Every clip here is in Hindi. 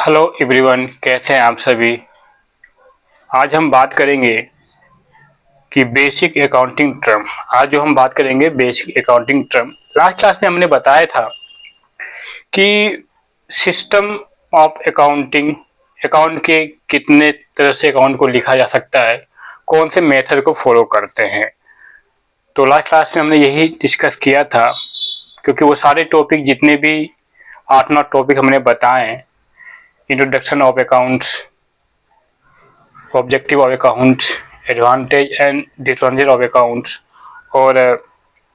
हेलो एवरीवन, कैसे हैं आप सभी। आज हम बात करेंगे कि बेसिक अकाउंटिंग टर्म। आज जो हम बात करेंगे basic accounting term, last class में हमने बताया था कि सिस्टम ऑफ अकाउंटिंग, अकाउंट के कितने तरह से अकाउंट को लिखा जा सकता है, कौन से मेथड को फॉलो करते हैं। तो लास्ट क्लास में हमने यही डिस्कस किया था, क्योंकि वो सारे टॉपिक जितने भी 8-9 टॉपिक हमने बताए, introduction of accounts, objective of accounts, advantage and disadvantage of accounts और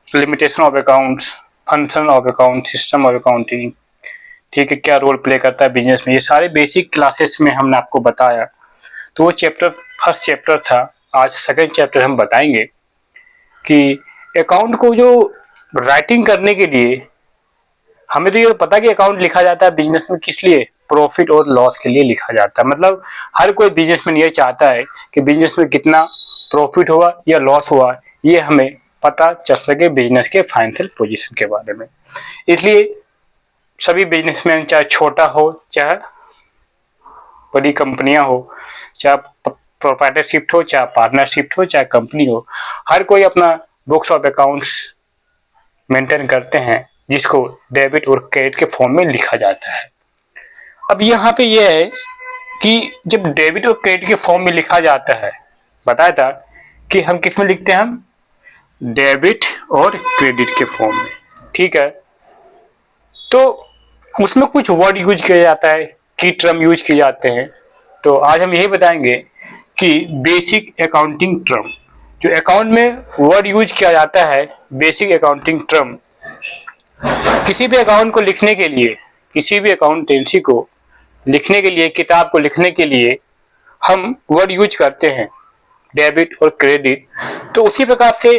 limitation of accounts, function of account, system of accounting, ठीक है, क्या रोल प्ले करता है बिजनेस में, ये सारे बेसिक क्लासेस में हमने आपको बताया। तो वो चैप्टर फर्स्ट चैप्टर था। आज सेकंड चैप्टर हम बताएंगे कि अकाउंट को जो राइटिंग करने के लिए हमें तो ये पता कि अकाउंट लिखा जाता है बिजनेस में किस लिए, प्रॉफिट और लॉस के लिए लिखा जाता है। मतलब हर कोई बिजनेसमैन ये चाहता है कि बिजनेस में कितना प्रॉफिट हुआ या लॉस हुआ, ये हमें पता चल सके बिजनेस के फाइनेंशियल पोजीशन के बारे में। इसलिए सभी बिजनेसमैन, चाहे छोटा हो चाहे बड़ी कंपनियां हो, चाहे प्रोप्राइटरशिप हो, चाहे पार्टनरशिप हो, चाहे कंपनी हो, हर कोई अपना बुक्स ऑफ अकाउंट्स मेंटेन करते हैं, जिसको डेबिट और क्रेडिट के फॉर्म में लिखा जाता है। अब यहाँ पे यह है कि जब डेबिट और क्रेडिट के फॉर्म में लिखा जाता है, बताया था कि हम किस में लिखते हैं, हम डेबिट और क्रेडिट के फॉर्म में, ठीक है। तो उसमें कुछ वर्ड यूज किया जाता है, की टर्म यूज किए जाते हैं। तो आज हम यही बताएंगे कि बेसिक अकाउंटिंग टर्म, जो अकाउंट में वर्ड यूज किया जाता है, बेसिक अकाउंटिंग टर्म, किसी भी अकाउंट को लिखने के लिए, किसी भी अकाउंटेंसी को लिखने के लिए, किताब को लिखने के लिए हम वर्ड यूज करते हैं, डेबिट और क्रेडिट। तो उसी प्रकार से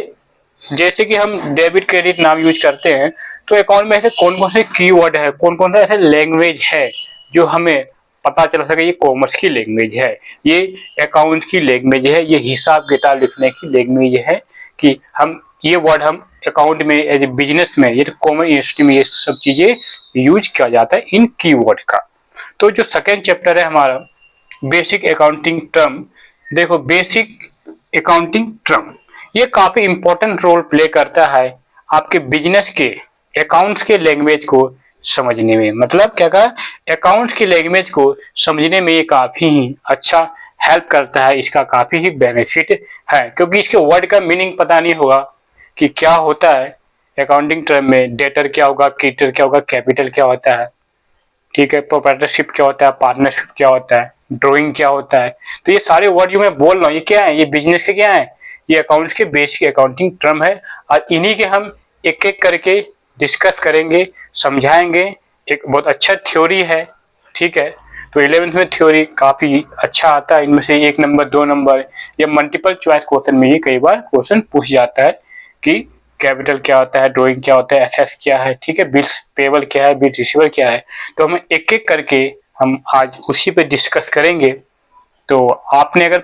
जैसे कि हम डेबिट क्रेडिट नाम यूज करते हैं, तो अकाउंट में ऐसे कौन कौन से कीवर्ड है, कौन कौन सा ऐसे लैंग्वेज है जो हमें पता चल सके ये कॉमर्स की लैंग्वेज है, ये अकाउंट की लैंग्वेज है, ये हिसाब किताब लिखने की लैंग्वेज है, कि हम ये वर्ड हम अकाउंट में एज ए बिजनेस में, ये कॉमन इंडस्ट्री में ये सब चीजें यूज किया जाता है इन कीवर्ड का। तो जो सेकेंड चैप्टर है हमारा बेसिक अकाउंटिंग टर्म, देखो बेसिक अकाउंटिंग टर्म ये काफी इंपॉर्टेंट रोल प्ले करता है आपके बिजनेस के अकाउंट्स के लैंग्वेज को समझने में। मतलब क्या कहा, अकाउंट्स की लैंग्वेज को समझने में ये काफी ही अच्छा हेल्प करता है, इसका काफी ही बेनिफिट है, क्योंकि इसके वर्ड का मीनिंग पता नहीं होगा कि क्या होता है अकाउंटिंग टर्म में, डेटर क्या होगा, क्रेडिटर क्या होगा, कैपिटल क्या होता है, ठीक है, प्रोप्राइटरशिप क्या होता है, पार्टनरशिप क्या होता है, ड्राइंग क्या होता है। तो ये सारे वर्ड जो मैं बोल रहा हूँ ये क्या है, ये बिजनेस के क्या है, ये अकाउंट्स के बेसिक अकाउंटिंग टर्म है, और इन्हीं के हम एक एक करके डिस्कस करेंगे, समझाएंगे। एक बहुत अच्छा थ्योरी है, ठीक है। तो 11th में थ्योरी काफी अच्छा आता है, इनमें से 1 नंबर 2 नंबर या मल्टीपल चॉइस क्वेश्चन में ही कई बार क्वेश्चन पूछ जाता है कि कैपिटल क्या होता है, ड्राइंग क्या होता है, एसेट्स क्या है, ठीक है, बिल्स पेबल क्या है, बिल रिसीवर क्या है। तो हम एक एक करके हम आज उसी पे डिस्कस करेंगे। तो आपने अगर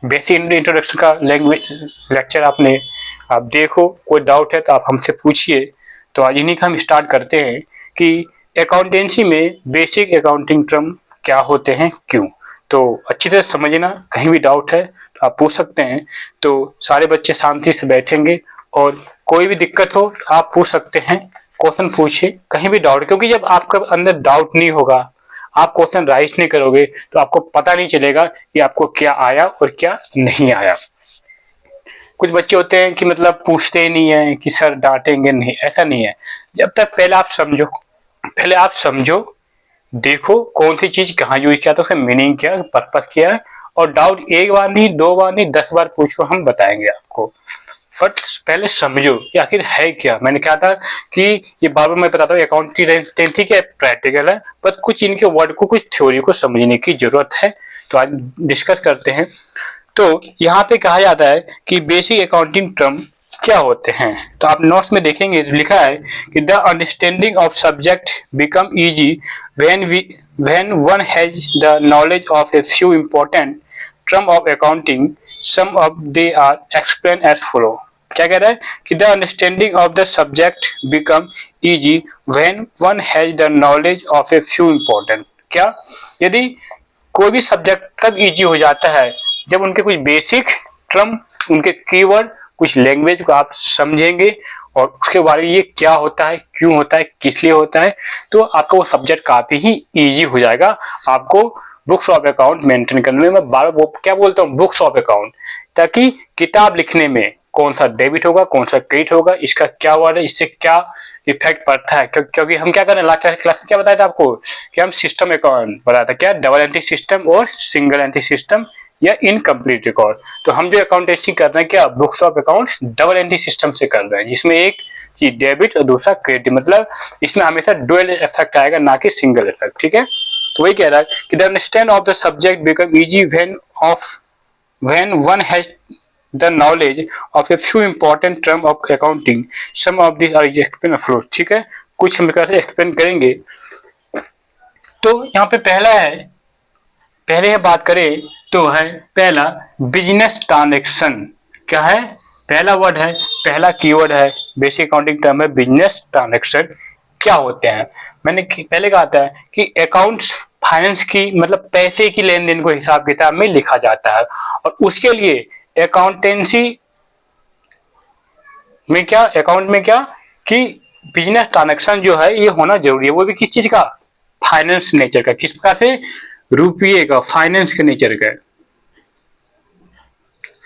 बेसिक इंट्रोडक्शन का लैंग्वेज लेक्चर आप देखो, कोई डाउट है तो आप हमसे पूछिए। तो आज इन्हीं का हम स्टार्ट करते हैं कि अकाउंटेंसी में बेसिक अकाउंटिंग टर्म क्या होते हैं, क्यों। तो अच्छी तरह समझना, कहीं भी डाउट है तो आप पूछ सकते हैं। तो सारे बच्चे शांति से बैठेंगे और कोई भी दिक्कत हो आप पूछ सकते हैं, क्वेश्चन पूछिए, कहीं भी डाउट, क्योंकि जब आपका अंदर डाउट नहीं होगा, आप क्वेश्चन राइज नहीं करोगे, तो आपको पता नहीं चलेगा कि आपको क्या आया और क्या नहीं आया। कुछ बच्चे होते हैं कि मतलब पूछते ही नहीं है कि सर डांटेंगे, नहीं, ऐसा नहीं है। जब तक पहले आप समझो, देखो कौन सी चीज कहाँ यूज किया, तो उसका मीनिंग क्या, पर्पस क्या है, और डाउट 1 बार नहीं, 2 बार नहीं, 10 बार पूछो, हम बताएंगे आपको। बट पहले समझो कि आखिर है क्या। मैंने कहा था कि ये बार बार मैं बताता हूँ, अकाउंटिंग क्या प्रैक्टिकल है, बस कुछ इनके वर्ड को, कुछ थ्योरी को समझने की जरूरत है। तो आज डिस्कस करते हैं। तो यहाँ पे कहा जाता है कि बेसिक अकाउंटिंग टर्म क्या होते हैं। तो आप नोट्स में देखेंगे लिखा है कि the understanding of subject become easy when one has the knowledge of a few important term of accounting, some of they are explain as follow. क्या कह रहा है कि the understanding of the subject become easy when one has the knowledge of a few important, क्या, यदि कोई भी सब्जेक्ट कब इजी हो जाता है, जब उनके कुछ बेसिक टर्म, उनके कीवर्ड, कुछ लैंग्वेज को आप समझेंगे और उसके बारे में ये क्या होता है, क्यों होता है, किस लिए होता है, तो आपका वो सब्जेक्ट काफी ही इजी हो जाएगा आपको बुक्स ऑफ अकाउंट मेंटेन करने में। मैं बार बार क्या बोलता हूँ, बुक्स ऑफ अकाउंट, ताकि किताब लिखने में कौन सा डेबिट होगा, कौन सा क्रेडिट होगा, इसका क्या वर्ड है, इससे क्या इफेक्ट पड़ता है, क्योंकि हम क्या कर रहे हैं, लास्ट क्लास में क्या बताया था आपको कि हम सिस्टम अकाउंट बताया था, क्या डबल एंट्री सिस्टम और सिंगल एंट्री सिस्टम या इनकम्प्लीट रिकॉर्ड। तो हम जो अकाउंटेंसी कर रहे हैं क्या, books of accounts double entry system से कर रहे हैं, जिसमें एक चीज डेबिट और दूसरा क्रेडिट, मतलब इसमें हमेशा डुअल इफेक्ट आएगा, ना कि सिंगल इफेक्ट। ठीक है, तो वही कह रहा है कि the understand of the subject become easy when one has the knowledge of a few important term of accounting. Some of these are explained below. ठीक है, कुछ हम कैसे एक्सप्लेन करेंगे। तो यहाँ पे पहला है, पहले बात करें तो है पहला बिजनेस ट्रांजैक्शन। क्या है, पहला वर्ड है, पहला कीवर्ड है, बेसिक अकाउंटिंग टर्म है बिजनेस ट्रांजैक्शन। क्या होते हैं, मैंने पहले कहा था कि अकाउंट्स फाइनेंस की, मतलब पैसे की लेन देन को हिसाब किताब में लिखा जाता है, और उसके लिए अकाउंटेंसी में क्या, अकाउंट में क्या कि बिजनेस ट्रांजैक्शन जो है ये होना जरूरी है, वो भी किस चीज का, फाइनेंस नेचर का। किस प्रकार से, रुपये का, फाइनेंस के नेचर का,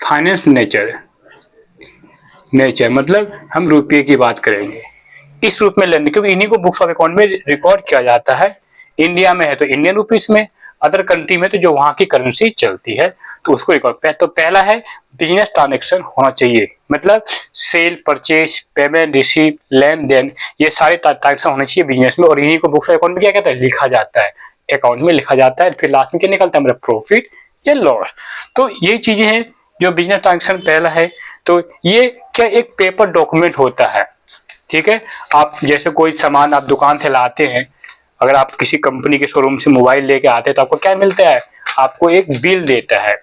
फाइनेंस नेचर मतलब हम रुपये की बात करेंगे इस रूप में लेने, क्योंकि इन्हीं को बुक्स ऑफ अकाउंट में रिकॉर्ड किया जाता है। इंडिया में है तो इंडियन रुपीस में, अदर कंट्री में तो जो वहां की करेंसी चलती है तो उसको रिकॉर्ड। तो पहला है बिजनेस ट्रांजैक्शन होना चाहिए, मतलब सेल, परचेज, पेमेंट, रिसीव, लेन देन, ये सारे ट्रांजैक्शन होने चाहिए बिजनेस में, और इन्हीं को बुक्स ऑफ अकाउंट में क्या कहता है, लिखा जाता है, अकाउंट में लिखा जाता है। फिर लास्ट में क्या निकलता है, मतलब प्रॉफिट या लॉस। तो ये चीजें हैं जो बिजनेस ट्रांजैक्शन पहला है। तो ये क्या एक पेपर डॉक्यूमेंट होता है। ठीक है, आप जैसे कोई सामान आप दुकान से लाते हैं, अगर आप किसी कंपनी के शोरूम से मोबाइल लेके आते हैं तो आपको क्या मिलता है, आपको एक बिल देता है।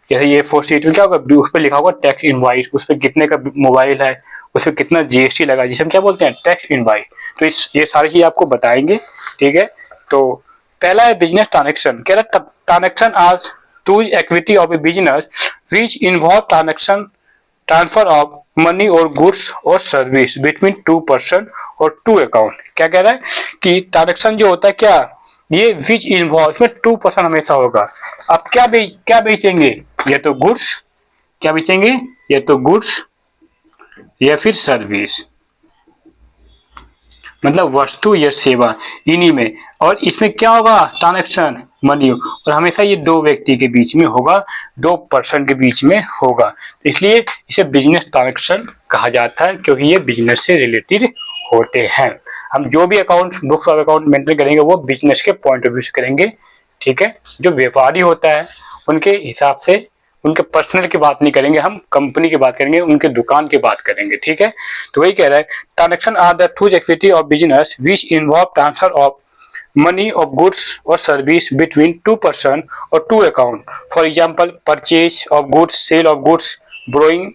जैसे ये 4 सीट में क्या होगा, उस पर लिखा होगा टैक्स इनवॉइस, उस पर कितने का मोबाइल है, उस पर कितना जीएसटी लगा, जिसे हम क्या बोलते हैं, टैक्स इनवॉइस। तो ये सारी चीज आपको बताएंगे। ठीक है, तो पहला है बिजनेस ट्रांजेक्शन। कह रहा transaction are two activity of a business which involve transaction, transfer of money और गुड्स और सर्विस बिटवीन 2 पर्सन और 2 अकाउंट। क्या कह रहा है कि ट्रांजेक्शन जो होता है क्या, ये विच इन्वॉल्व, इसमें 2 पर्सन हमेशा होगा। आप क्या बेचेंगे, या तो गुड्स, क्या बेचेंगे, या तो गुड्स या फिर सर्विस, मतलब वस्तु या सेवा, इन्हीं में। और इसमें क्या होगा, ट्रांजैक्शन मनी, और हमेशा ये 2 व्यक्ति के बीच में होगा, 2 पर्सन के बीच में होगा, इसलिए इसे बिजनेस ट्रांजैक्शन कहा जाता है, क्योंकि ये बिजनेस से रिलेटेड होते हैं। हम जो भी account, books of account maintain करेंगे वो बिजनेस के पॉइंट ऑफ व्यू से करेंगे। ठीक है, जो व्यापारी होता है उनके हिसाब से, उनके पर्सनल की बात नहीं करेंगे, हम कंपनी की बात करेंगे, उनके दुकान की बात करेंगे। ठीक है, तो वही कह रहा है transaction are the two activity of business which involve transfer of money of goods और सर्विस बिटवीन 2 पर्सन और 2 account. For example purchase of goods, sale of goods, borrowing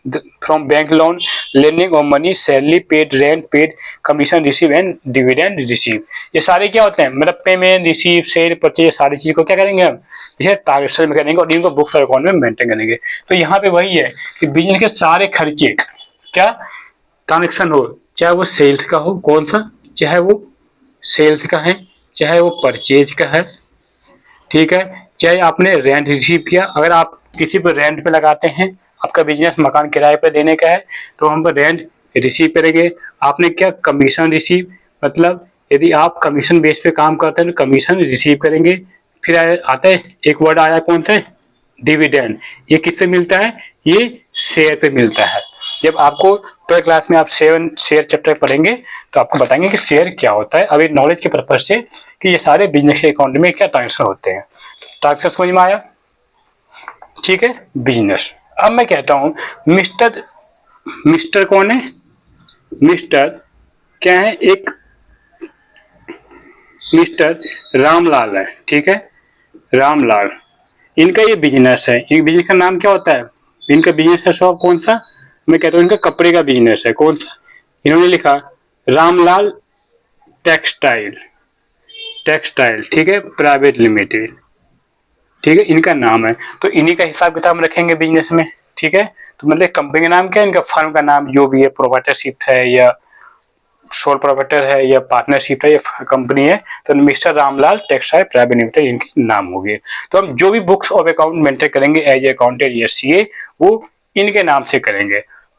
from bank loan, lending of money, salary paid, rent paid, commission receive and dividend receive। ये सारे क्या होते हैं, मतलब पेमेंट, रिसीव, सेल, परचेज, सारी चीज को क्या करेंगे हम, इसे ट्रांजैक्शन में करेंगे और इनको बुक्स ऑफ अकाउंट में मेंटेन करेंगे। तो यहाँ पे वही है कि बिजनेस के सारे खर्चे क्या ट्रांजैक्शन हो, चाहे वो सेल्स का हो, कौन सा, चाहे वो सेल्स का है, चाहे वो परचेज का है, ठीक है, चाहे आपने रेंट रिसीव किया, अगर आप किसी पर रेंट पे लगाते हैं, आपका बिजनेस मकान किराए पे देने का है तो हम रेंट रिसीव करेंगे। आपने क्या कमीशन रिसीव, मतलब यदि आप कमीशन बेस पे काम करते हैं तो कमीशन रिसीव करेंगे। फिर आता है एक वर्ड आया कौन सा, डिविडेंड। ये किससे मिलता है, ये शेयर पे मिलता है। जब आपको 12 क्लास में आप शेयर चैप्टर पढ़ेंगे तो आपको बताएंगे कि शेयर क्या होता है। अभी नॉलेज के पर्पज से कि ये सारे बिजनेस के अकाउंट में क्या ट्रांजेक्शन होते हैं। ट्रांजेक्शन समझ में आया, ठीक है, बिजनेस। अब मैं कहता हूं मिस्टर कौन है, मिस्टर क्या है, एक मिस्टर रामलाल है, ठीक है, रामलाल, इनका ये बिजनेस है। इन बिजनेस का नाम क्या होता है, इनका बिजनेस है शॉप कौन सा, मैं कहता हूँ इनका कपड़े का बिजनेस है। कौन सा, इन्होंने लिखा रामलाल टेक्सटाइल, टेक्सटाइल, ठीक है, प्राइवेट लिमिटेड, ठीक है, इनका नाम है। तो इन्हीं का हिसाब किताब रखेंगे बिजनेस में, ठीक है। तो मतलब कंपनी का नाम क्या है, इनका फर्म का नाम जो भी है, प्रोप्राइटरशिप है या सोल प्रोप्राइटर है या पार्टनरशिप है या कंपनी है, तो mister Ramlal textile private limited इनके नाम हो गए। तो हम जो भी बुक्स ऑफ अकाउंट मेंटेन करेंगे एज अकाउंटेंट या सीए, वो इनके नाम से करेंगे।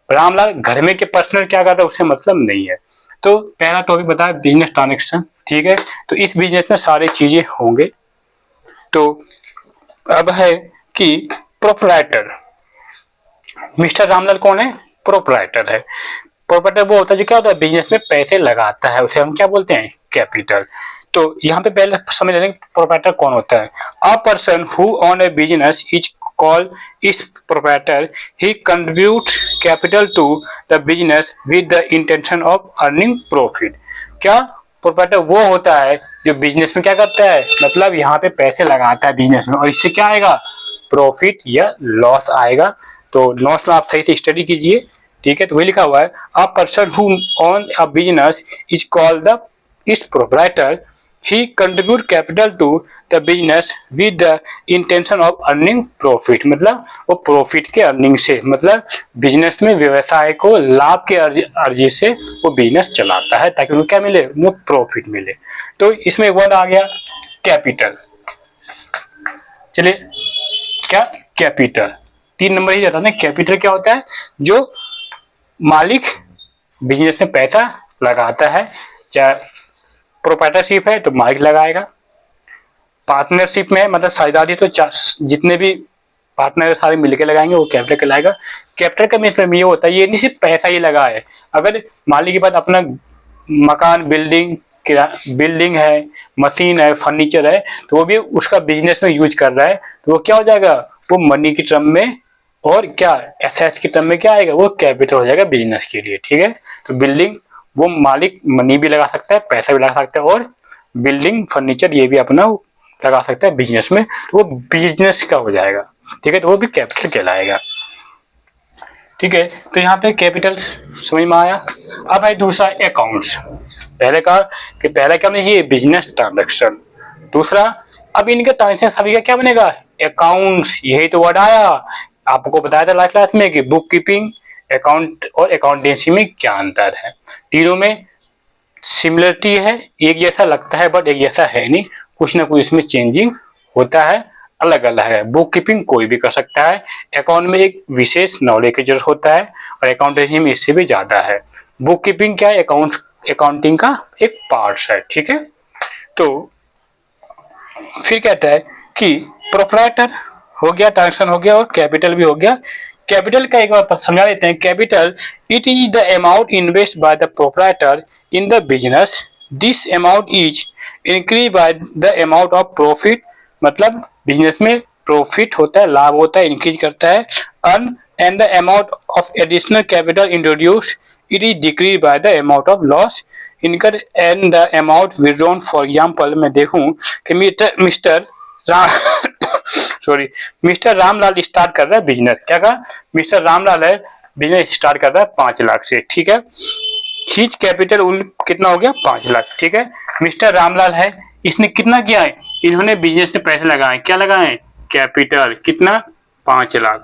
रामलाल घर में के पर्सनल क्या करता है उससे मतलब नहीं है। तो पहला टॉपिक बताया बिजनेस ट्रांजेक्शन, ठीक है। तो इस बिजनेस में सारी चीजें होंगे। तो अब है कि प्रोप्राइटर, मिस्टर रामलाल कौन है, प्रोप्राइटर है। प्रोप्राइटर वो होता है जो क्या होता है बिजनेस में पैसे लगाता है, उसे हम क्या बोलते हैं, कैपिटल। तो यहाँ पे पहले समझ लेंगे प्रोप्राइटर कौन होता है। A person who own a business is called is proprietor, he contribute capital to the business with the intention of earning profit. क्या प्रोप्राइटर वो होता है जो बिजनेस में क्या करता है, मतलब यहाँ पे पैसे लगाता है बिजनेस में, और इससे क्या आएगा, प्रॉफिट या लॉस आएगा। तो लॉस में आप सही से स्टडी कीजिए, ठीक है। तो वही लिखा हुआ है, a person who own a business is called the is proprietor, he contribute capital to the business with the intention of earning profit. मतलब वो प्रॉफिट के अर्निंग से, मतलब बिजनेस में व्यवसाय को लाभ के अर्जी से वो बिजनेस चलाता है ताकि उनको क्या मिले, वो प्रॉफिट मिले। तो इसमें एक वर्ड आ गया कैपिटल। चलिए क्या, कैपिटल 3 नंबर ही रहता है ना। कैपिटल क्या होता है, जो मालिक बिजनेस में पैसा लगाता है, चाहे प्रोप्राइटरशिप है तो मालिक लगाएगा, पार्टनरशिप में मतलब साझेदारी तो जितने भी पार्टनर सारे मिलकर लगाएंगे वो कैपिटल कहलाएगा। कैपिटल का मतलब ये होता है, ये नहीं सिर्फ पैसा ही लगाए, अगर मालिक के पास अपना मकान, बिल्डिंग है, मशीन है, फर्नीचर है, तो वो भी उसका बिजनेस में यूज कर रहा है, तो वो क्या हो जाएगा, वो मनी की टर्म में और क्या एसेट्स की टर्म में क्या आएगा, वो कैपिटल हो जाएगा बिजनेस के लिए, ठीक है। तो बिल्डिंग, वो मालिक मनी भी लगा सकता है, पैसा भी लगा सकता है, और बिल्डिंग फर्नीचर ये भी अपना लगा सकता है बिजनेस में, तो वो बिजनेस का हो जाएगा, ठीक है। तो वो भी कैपिटल कहलाएगा, ठीक है। तो यहाँ पे कैपिटल समझ में आया। अब है दूसरा अकाउंट्स। पहले का कि पहले क्या बनेगी, बिजनेस ट्रांजैक्शन। दूसरा, अब इनके ट्रांजैक्शन सभी का क्या बनेगा, अकाउंट्स। यही तो वर्ड आया, आपको बताया था लास्ट क्लास में कि बुक कीपिंग, अकाउंट और अकाउंटेंसी में क्या अंतर है। तीनों में सिमिलरिटी है, एक जैसा लगता है बट एक जैसा है नहीं, कुछ ना कुछ इसमें चेंजिंग होता है, अलग अलग है। बुक कीपिंग कोई भी कर सकता है, अकाउंट में एक विशेष नॉलेज की जरूरत होता है, और अकाउंटेंसी में इससे भी ज्यादा है। बुक कीपिंग क्या है, अकाउंटिंग का एक पार्ट है, ठीक है। तो फिर कहता है कि प्रोप्राइटर हो गया, ट्रांजेक्शन हो गया, और कैपिटल भी हो गया। कैपिटल का एक बार समझा देते हैं। Capital, it is the amount invest by the proprietor in the business, this amount is increase by the amount of profit. मतलब बिजनेस में प्रॉफिट होता है, लाभ होता है, इंक्रीज करता है। Earn and the amount of additional capital introduced, it is decreased by the amount of loss incurred and the amount withdrawn। For example, मैं देखूं कि mister sorry mister Ramlal start कर रहा है बिजनेस। क्या कहा, मिस्टर रामलाल है बिजनेस स्टार्ट कर रहा है 5 लाख से, ठीक है। हिज कैपिटल कितना हो गया, 5 लाख, ठीक है। मिस्टर रामलाल है, इसने कितना किया है, इन्होंने बिजनेस में पैसे लगाए, क्या लगाए, कैपिटल कितना, 5 लाख,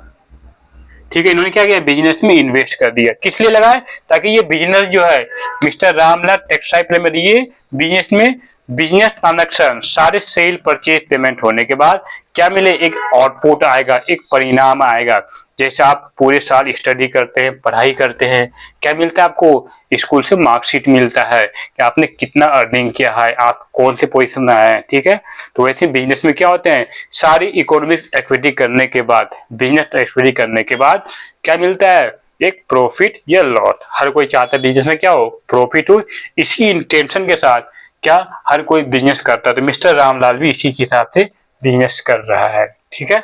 ठीक है। इन्होंने क्या किया, बिजनेस में इन्वेस्ट कर दिया। किस लिए लगाए, ताकि ये बिजनेस जो है मिस्टर रामलाल टेक्सटाइल प्राइवेट, ये बिजनेस में बिजनेस ट्रांजैक्शन सारे सेल परचेज पेमेंट होने के बाद क्या मिले, एक आउटपुट आएगा, एक परिणाम आएगा। जैसे आप पूरे साल स्टडी करते हैं, पढ़ाई करते हैं, क्या मिलता है आपको, स्कूल से मार्कशीट मिलता है कि आपने कितना अर्निंग किया है, आप कौन से पोजीशन में आए हैं, ठीक है। तो वैसे बिजनेस में क्या होते हैं, सारी इकोनॉमिक एक्टिविटी करने के बाद, बिजनेस एक्टिविटी करने के बाद क्या मिलता है, एक प्रॉफिट या लॉस। हर कोई चाहता है बिजनेस में क्या हो, प्रॉफिट हो। इसी इंटेंशन के साथ क्या हर कोई बिजनेस करता है, तो मिस्टर रामलाल भी इसी के हिसाब से बिजनेस कर रहा है, ठीक है।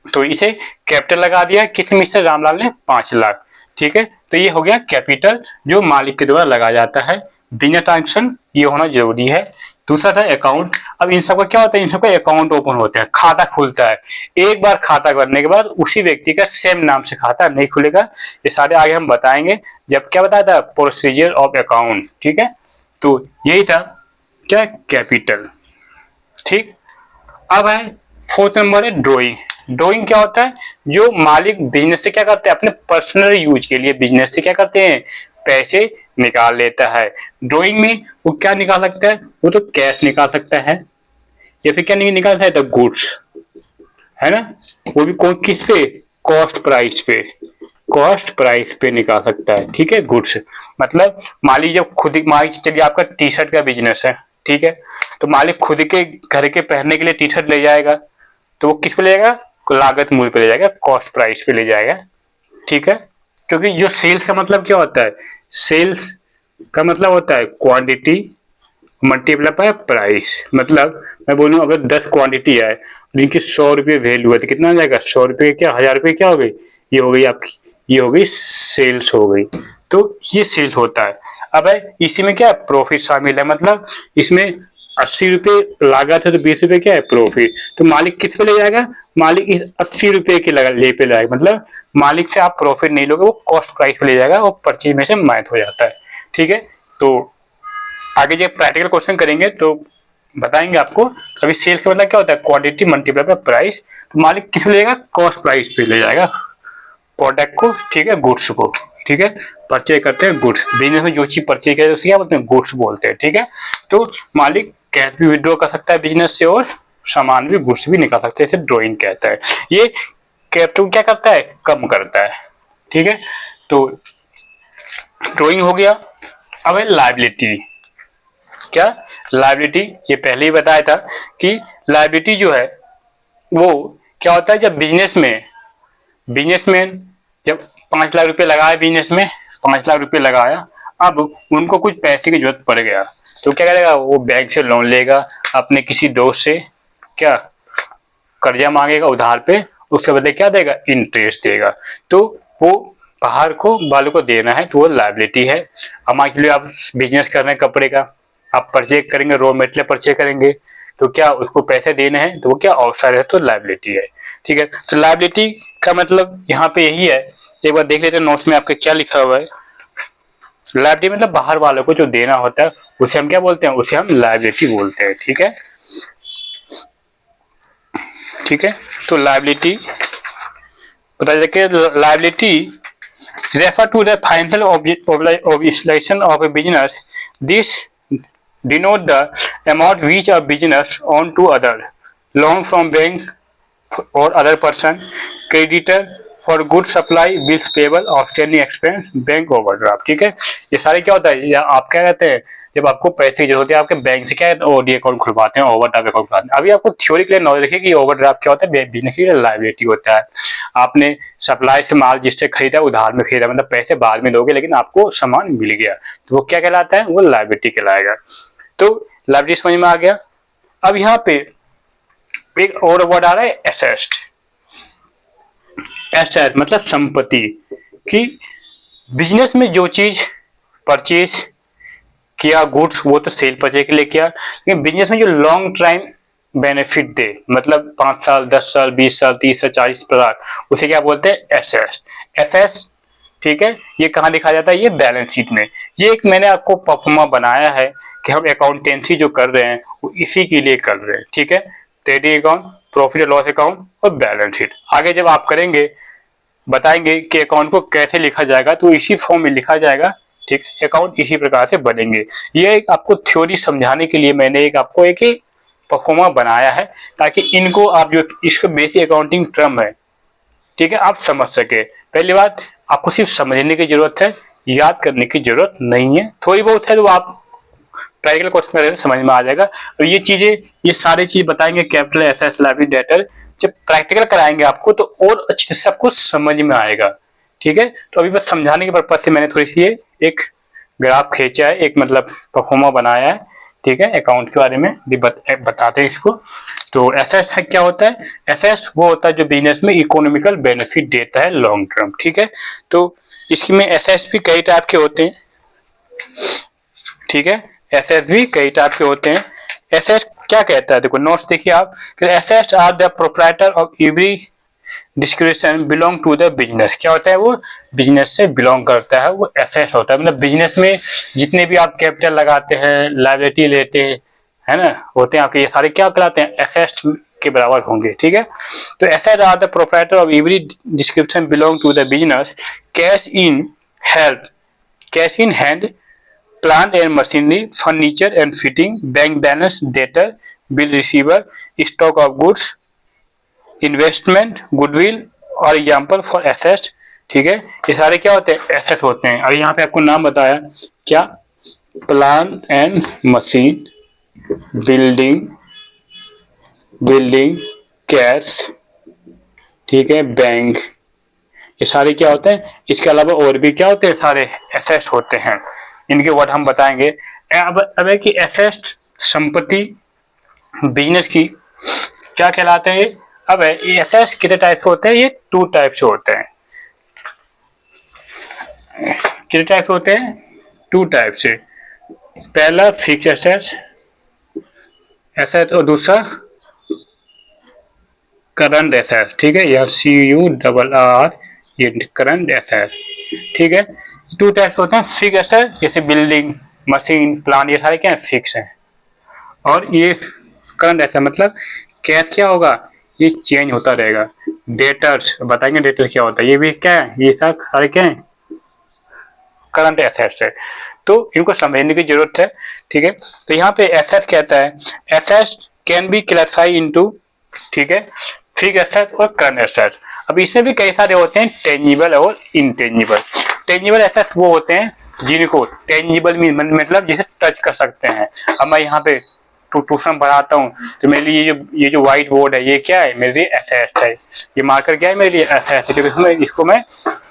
तो इसे कैपिटल लगा दिया, कितने मिस्टर रामलाल ने, 5 लाख, ठीक है। तो ये हो गया कैपिटल जो मालिक के द्वारा लगाया जाता है। बिजनेस ट्रांजेक्शन ये होना जरूरी है। दूसरा था अकाउंट। अब इन सबका क्या होता है, इन सबका अकाउंट ओपन होता है, खाता खुलता है। एक बार खाता करने के बाद उसी व्यक्ति का सेम नाम से खाता नहीं खुलेगा, ये सारे आगे हम बताएंगे जब क्या बताया था, प्रोसीजर ऑफ अकाउंट, ठीक है। तो यही था क्या, कैपिटल। ठीक, अब है फोर्थ नंबर है ड्राइंग। ड्राइंग क्या होता है, जो मालिक बिजनेस से क्या करते हैं, अपने पर्सनल यूज के लिए बिजनेस से क्या करते हैं, पैसे निकाल लेता है। ड्राइंग में वो क्या निकाल सकता है, वो तो कैश निकाल सकता है, या फिर क्या नहीं निकाल सकता है, गुड्स, है ना। वो भी कौन किस पे, कॉस्ट प्राइस पे, कॉस्ट प्राइस पे निकाल सकता है। ठीक है, गुड्स मतलब मालिक जब खुद ही, मालिक चलिए आपका टी शर्ट का बिजनेस है, ठीक है, तो मालिक खुद के घर के पहनने के लिए टी शर्ट ले जाएगा, तो वो किस पे ले जाएगा, लागत मूल्य पे ले जाएगा, कॉस्ट प्राइस पे ले जाएगा। ठीक है, क्योंकि जो सेल्स का मतलब क्या होता है, सेल्स का मतलब होता है क्वांटिटी मल्टीप्लाई बाय प्राइस। मतलब मैं बोलूँ अगर 10 क्वांटिटी है, जिनकी 100 रुपये वैल्यू है, तो कितना आ जाएगा, 100 रुपये क्या, 1000 रुपये क्या हो गई, ये हो गई आपकी, ये हो गई सेल्स हो गई। तो ये सेल्स होता है। अब है इसी में क्या है, प्रॉफिट शामिल है, मतलब इसमें 80 रुपये लागत है तो 20 रुपये क्या है, प्रॉफिट। तो मालिक किस पे ले जाएगा, मालिक इस 80 रुपये के ले पे लाएगा, मतलब मालिक से आप प्रॉफिट नहीं लोगे, वो कॉस्ट प्राइस पे ले जाएगा और परचेज में से माइनस हो जाता है। ठीक है, तो आगे जब प्रैक्टिकल क्वेश्चन करेंगे तो बताएंगे आपको। अभी सेल्स का मतलब क्या होता है, क्वांटिटी मल्टीप्लाई बाय प्राइस। तो मालिक किस पे ले जाएगा, कॉस्ट प्राइस पे ले जाएगा प्रोडक्ट को, ठीक है, गुड्स को। ठीक है, परचेज करते हैं गुड्स, बिजनेस में जो चीज परचेज करते हैं उसे क्या बोलते हैं, गुड्स बोलते हैं। ठीक है, तो मालिक कैश भी विड्रॉ कर सकता है बिजनेस से, और सामान भी, गुड्स भी निकाल सकते हैं, इसे ड्रॉइंग कहता है। ये कैपिटल क्या करता है, कम करता है। ठीक है, तो ड्रॉइंग हो गया। अब है लायबिलिटी। क्या, लायबिलिटी, ये पहले ही बताया था कि लायबिलिटी जो है वो क्या होता है, जब बिजनेसमैन जब 5 लाख रुपए लगाया बिजनेस में, 5 लाख रुपए लगाया, अब उनको कुछ पैसे की जरूरत पड़ गया, तो क्या करेगा, वो बैंक से लोन लेगा, अपने किसी दोस्त से क्या कर्जा मांगेगा उधार पे, उसके बदले क्या देगा, इंटरेस्ट देगा। तो वो बाहर को वालों को देना है, तो वो लायबिलिटी है। अब मान लीजिए आप बिजनेस कर रहे हैं कपड़े का, आप परचेज करेंगे, रॉ मटेरियल परचेज करेंगे, तो क्या उसको पैसे देने हैं, तो वो क्या आउटसाइड है, तो लायबिलिटी है। ठीक है, तो लायबिलिटी का मतलब यहाँ पे यही है। एक बार देख लेते हैं नोट्स में आपके क्या लिखा हुआ है। लायबिलिटी मतलब बाहर वालों को जो देना होता है उसे हम क्या बोलते हैं, उसे हम लायबिलिटी बोलते हैं। ठीक है, ठीक है, तो लायबिलिटी पता चला कि liability refer to the financial obligation of a business. This denote the amount which a business owns to other, loan from bank or other person, creditor for good supply, bills payable, outstanding expense, bank overdraft. ठीक है, ये सारे क्या होता है, या आप क्या कहते हैं, जब आपको पैसे की जरूरत होती है आपके बैंक से क्या है, ओडी अकाउंट खुलवाते हैं, ओवरड्राफ्ट अकाउंट खुलवाते हैं। अभी आपको थ्योरी के लिए नॉलेज रखिए कि ओवरड्राफ्ट क्या होता है, बिजनेस की लायबिलिटी होता है। आपने सप्लाई से माल जिससे खरीदा, उधार में खरीदा, मतलब पैसे बाद में दोगे लेकिन आपको सामान मिल गया, तो वो क्या कहलाता है, वो लायबिलिटी कहलाएगा। तो लायबिलिटी समझ में आ गया। अब यहाँ पे एक और वर्ड आ रहा है, एसेट। एसेट मतलब संपत्ति, कि बिजनेस में जो चीज परचेज किया गुड्स, वो तो सेल परचेज के लिए किया, लेकिन बिजनेस में जो लॉन्ग टाइम बेनिफिट दे, मतलब 5 साल 10 साल 20 साल 30 साल 40 साल, उसे क्या बोलते हैं, एसेट्स। एसेट्स, ठीक है, ये कहाँ दिखाया जाता है, ये बैलेंस शीट में। ये एक मैंने आपको परफॉर्मा बनाया है कि हम अकाउंटेंसी जो कर रहे हैं वो इसी के लिए कर रहे हैं। ठीक है, trading account, profit and loss account और बैलेंस शीट। आगे जब आप करेंगे बताएंगे कि अकाउंट को कैसे लिखा जाएगा, तो इसी फॉर्म में लिखा जाएगा। ठीक, अकाउंट इसी प्रकार से बनेंगे। ये एक आपको थ्योरी समझाने के लिए मैंने एक आपको एक परफॉर्मा बनाया है, ताकि इनको आप जो इसका बेसिक अकाउंटिंग टर्म है, ठीक है, आप समझ सके। पहली बात, आपको सिर्फ समझने की जरूरत है, याद करने की जरूरत नहीं है। थोड़ी बहुत है तो आप प्रैक्टिकल क्वेश्चन करेंगे समझ में आ जाएगा। और ये चीजें, ये सारी चीज बताएंगे, कैपिटल, एसेट्स, लायबिलिटी, डेटर, जब प्रैक्टिकल कराएंगे आपको तो और अच्छे से आपको समझ में आएगा। ठीक है, तो अभी बस समझाने के पर्पज से मैंने थोड़ी सी एक ग्राफ खींचा है, एक मतलब परफॉर्मा बनाया है। ठीक है, अकाउंट के बारे में भी बताते हैं इसको। तो एसेट्स है क्या होता है, एसेट्स वो होता है जो बिजनेस में इकोनॉमिकल बेनिफिट देता है लॉन्ग टर्म। ठीक है, तो इसकी में एसेट्स भी कई टाइप के होते हैं। ठीक है, एसेट्स भी कई टाइप के होते हैं। एसेट क्या कहता है, देखो नोट्स देखिए आप, assets are the proprietor of every description belong to the business. क्या होता है, वो बिजनेस से बिलोंग करता है, वो एसेट होता है। मतलब बिजनेस में जितने भी आप कैपिटल लगाते हैं, लायबिलिटी लेते हैं, है ना, होते हैं आपके, ये सारे क्या कहलाते हैं, एसेट्स के बराबर होंगे, ठीक है। तो asset are the proprietor of every description belong to the business, cash in health, cash in hand, plant and machinery, furniture and fitting, bank balance, debtor, bill receiver, stock of goods, investment, goodwill और एग्जाम्पल फॉर एसेट, ठीक है। ये सारे क्या होते हैं, एसेट होते हैं। और यहाँ पे आपको नाम बताया क्या, plan and machine, building, building, cash, ठीक है, बैंक, ये सारे क्या होते हैं। इसके अलावा और भी क्या होते हैं, सारे एसेट होते हैं, इनके वर्ड हम बताएंगे। अब है कि एसेट संपत्ति बिजनेस की क्या कहलाते हैं। अब है ये एसेट्स कितने टाइप के होते हैं, ये 2 टाइप से होते हैं। कितने टाइप से होते हैं, 2 टाइप से। पहला फिक्स एसेट्स एसेट और दूसरा करंट एसेट, ठीक है, या CURR, ये करंट एसेट, ठीक है। 2 टाइप्स होते हैं, फिक्स एसेट जैसे बिल्डिंग, मशीन, प्लांट, ये सारे क्या है, फिक्स हैं। और ये करंट एसेट मतलब कैश क्या होगा, ये चेंज होता रहेगा। डेटर्स बताएंगे, डेटर क्या होता है, ये भी क्या है, ये सब सारे क्या है, करंट एसेट्स है। तो इनको समझने की जरूरत है, ठीक है। तो यहाँ पे एसेट कहता है, asset can be classify into, ठीक है, फिक्स एसेट और करंट एसेट। अब इसमें भी कई सारे होते हैं, टेंजिबल और इनटेंजिबल। टेंजिबल एसेट्स वो होते हैं जिनको टेंजिबल मतलब जिसे टच कर सकते हैं। अब मैं यहाँ पे ट्यूशन पढ़ाता हूँ तो मेरे लिए ये जो व्हाइट बोर्ड है, ये क्या है, मेरे लिए एसेट है। ये मार्कर क्या है, मेरे लिए एसेट है, क्योंकि इसको मैं,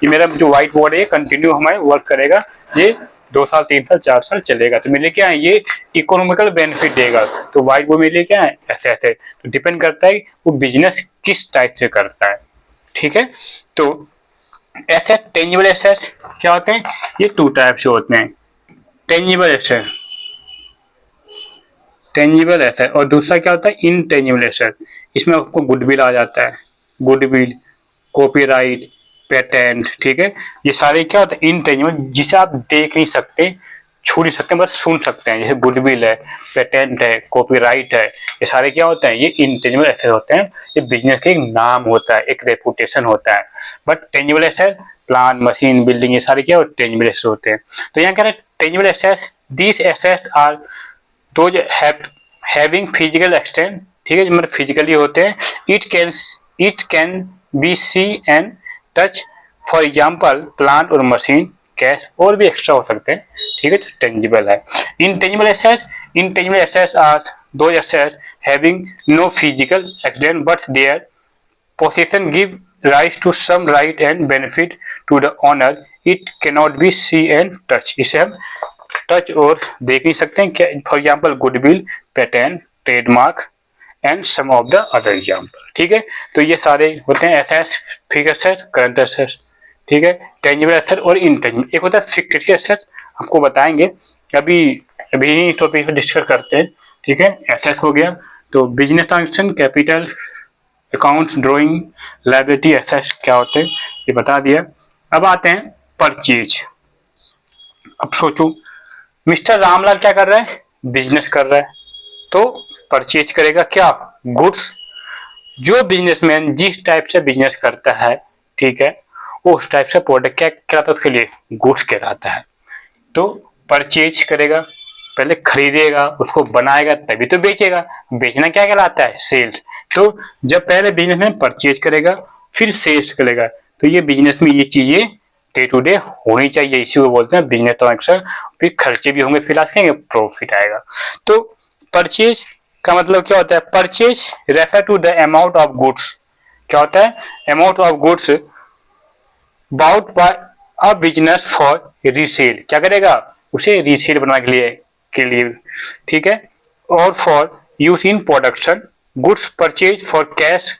ये मेरा जो व्हाइट बोर्ड है, ये कंटिन्यू हमें वर्क करेगा, ये 2 साल 3 साल 4 साल चलेगा। तो मेरे लिए क्या है, ये इकोनॉमिकल बेनिफिट देगा। तो व्हाइट बोर्ड मेरे लिए क्या है, एसेट है। तो डिपेंड करता है वो बिजनेस किस टाइप से करता है, ठीक है। तो एसेट, टेंजिबल एसेट क्या होते हैं, ये 2 टाइप से होते हैं। टेंजिबल एसेट, टेंजिबल एसेट, और दूसरा क्या होता है, इनटेंजिबल एसेट। इसमें आपको गुडविल आ जाता है, गुडविल, कॉपीराइट, पेटेंट, ठीक है। ये सारे क्या होते हैं, इनटेंजिबल, जिसे आप देख नहीं सकते, छू नहीं सकते, बस सुन सकते हैं। जैसे गुडविल है, पेटेंट है, कॉपीराइट है, ये सारे क्या होते हैं, ये इंटेंजिबल एसेट होते हैं। ये बिजनेस का एक नाम होता है, एक रेपुटेशन होता है। But tangible asset, plant, machine, building, ये सारे क्या होते हैं, टेंजिबल एसेट होते हैं। तो यहाँ कह रहे हैं tangible assets, these assets are those having physical extent, ठीक है, मतलब फिजिकली होते हैं। It can be see and touch, for example plant और मशीन, कैश, और भी एक्स्ट्रा हो सकते हैं, ठीक है। तो टेंजिबल है। Intangible assets are those assets having no physical extent but their position give rise to some right and benefit to the owner, it cannot be see and touch. इसे हम टच और देख नहीं सकते हैं, क्या, for example goodwill, patent, trademark and some of the other example, ठीक है। तो ये सारे होते हैं assets, fix assets, current assets, ठीक है, टेंजिबल एसेट और इनटेंजिबल। एक होता है फिक्टिशियस एसेट, आपको बताएंगे, अभी अभी टॉपिक पे डिस्कस करते हैं, ठीक है। एसेट्स हो गया, तो business transaction, capital, accounts, drawing, liability, assets क्या होते हैं ये बता दिया। अब आते हैं परचेज। अब सोचो, मिस्टर रामलाल क्या कर रहा है, बिजनेस कर रहा है, तो परचेज करेगा क्या, गुड्स। जो बिजनेसमैन जिस टाइप से बिजनेस करता है, ठीक है, वो उस टाइप से प्रोडक्ट क्या कहलाता है, उसके लिए गुड्स कहलाता है। तो परचेज करेगा, पहले खरीदेगा, उसको बनाएगा, तभी तो बेचेगा। बेचना क्या कहलाता है, सेल्स। तो जब पहले बिजनेसमैन परचेज करेगा, फिर सेल्स करेगा, तो ये बिजनेस में ये चीजें डे टू डे होनी चाहिए, इसी को बोलते हैं बिजनेस ट्रांजेक्शन। फिर खर्चे भी होंगे, फिर आगे प्रॉफिट आएगा। तो परचेज का मतलब क्या होता है, purchase refer to the amount of goods, क्या होता है, amount of goods bought by a business for resale, क्या करेगा, उसे रीसेल बनाने के लिए, ठीक है। और for use in production, goods purchase for cash